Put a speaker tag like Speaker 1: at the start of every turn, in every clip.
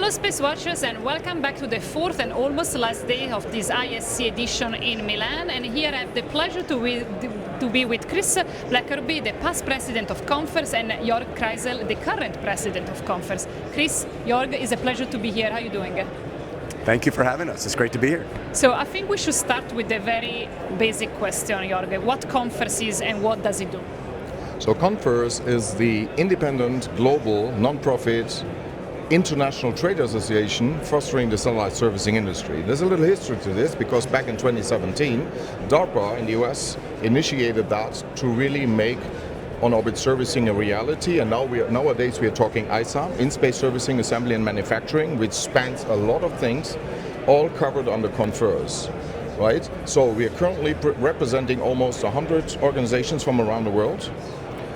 Speaker 1: Hello Space Watchers, and welcome back to the fourth and almost last day of this IAC edition in Milan. And here I have the pleasure to be with Chris Blackerby, the past president of CONFERS, and Joerg Kreisel, the current president of CONFERS. Chris, Joerg, it's a pleasure to be here. How are you doing?
Speaker 2: Thank you for having us. It's great to be here.
Speaker 1: So I think we should start with the very basic question, Joerg. What CONFERS is and what does it do?
Speaker 3: So CONFERS is the independent, global, non-profit, international trade association fostering the satellite servicing industry. There's a little history to this because back in 2017, DARPA in the US initiated that to really make on-orbit servicing a reality, and nowadays we are talking ISA, in-space servicing, assembly and manufacturing, which spans a lot of things, all covered under CONFERS. Right? So we are currently representing almost 100 organizations from around the world,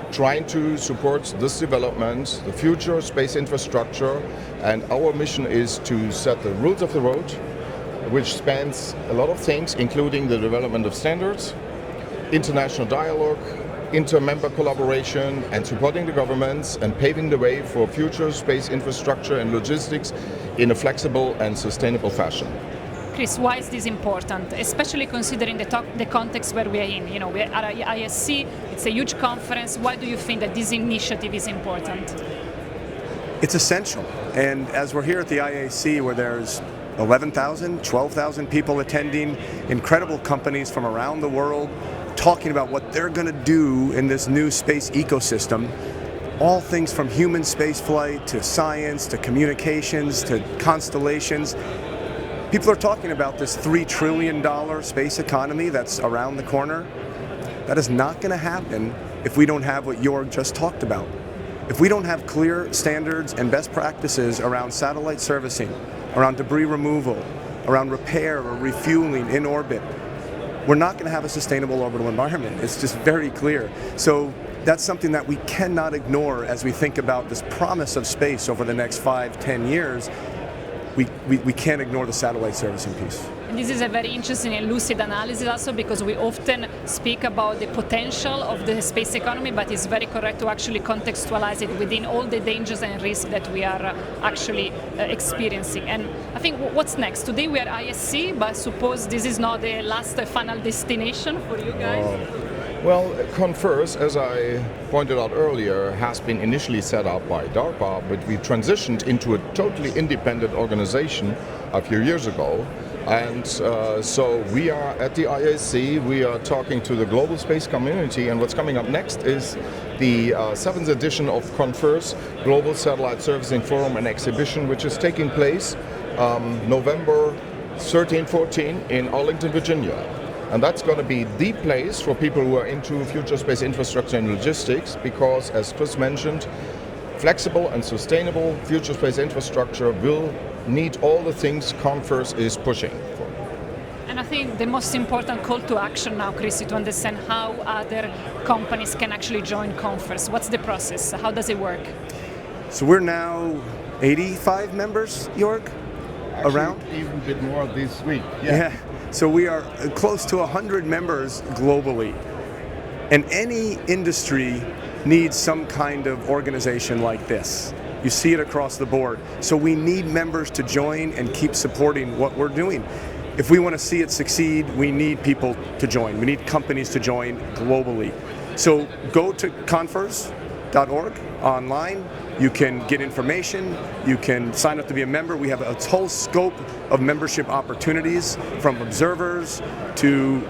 Speaker 3: trying to support this development, the future space infrastructure, and our mission is to set the rules of the road, which spans a lot of things, including the development of standards, international dialogue, inter-member collaboration, and supporting the governments and paving the way for future space infrastructure and logistics in a flexible and sustainable fashion.
Speaker 1: Chris, why is this important, especially considering the context where we are in? You know, we are at IAC, it's a huge conference. Why do you think that this initiative is important?
Speaker 2: It's essential. And as we're here at the IAC, where there's 11,000, 12,000 people attending, incredible companies from around the world talking about what they're going to do in this new space ecosystem, all things from human spaceflight to science to communications to constellations. People are talking about this $3 trillion space economy that's around the corner. That is not going to happen if we don't have what Joerg just talked about. If we don't have clear standards and best practices around satellite servicing, around debris removal, around repair or refueling in orbit, we're not going to have a sustainable orbital environment. It's just very clear. So that's something that we cannot ignore as we think about this promise of space over the next 5-10 years. We can't ignore the satellite servicing piece.
Speaker 1: And this is a very interesting and lucid analysis also, because we often speak about the potential of the space economy, but it's very correct to actually contextualize it within all the dangers and risks that we are actually experiencing. And I think what's next? Today we are ISC, but suppose this is not the last final destination for you guys?
Speaker 3: Well, CONFERS, as I pointed out earlier, has been initially set up by DARPA, but we transitioned into a totally independent organization a few years ago. And so we are at the IAC, we are talking to the global space community, and what's coming up next is the 7th edition of CONFERS, Global Satellite Servicing Forum and Exhibition, which is taking place November 13-14 in Arlington, Virginia. And that's going to be the place for people who are into future space infrastructure and logistics, because, as Chris mentioned, flexible and sustainable future space infrastructure will need all the things CONFERS is pushing for.
Speaker 1: And I think the most important call to action now, Chris, is to understand how other companies can actually join CONFERS. What's the process? How does it work?
Speaker 2: So we're now 85 members, Joerg?
Speaker 3: Actually,
Speaker 2: around?
Speaker 3: Even a bit more this week.
Speaker 2: Yeah. So we are close to 100 members globally. And any industry needs some kind of organization like this. You see it across the board. So we need members to join and keep supporting what we're doing. If we want to see it succeed, we need people to join. We need companies to join globally. So go to confers.org online. You can get information, you can sign up to be a member. We have a whole scope of membership opportunities, from observers to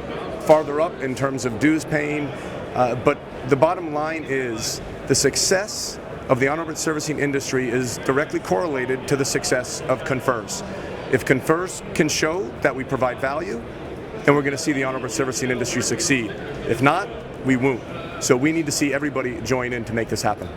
Speaker 2: farther up in terms of dues paying. But the bottom line is the success of the on-orbit servicing industry is directly correlated to the success of CONFERS. If CONFERS can show that we provide value, then we're going to see the on-orbit servicing industry succeed. If not, we won't. So we need to see everybody join in to make this happen.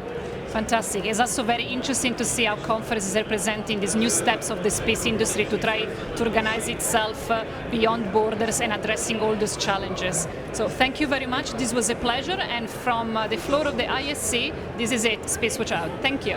Speaker 1: Fantastic. It's also very interesting to see how CONFERS is representing these new steps of the space industry to try to organize itself beyond borders and addressing all those challenges. So thank you very much. This was a pleasure. And from the floor of the ISC, this is it. Space Watch out. Thank you.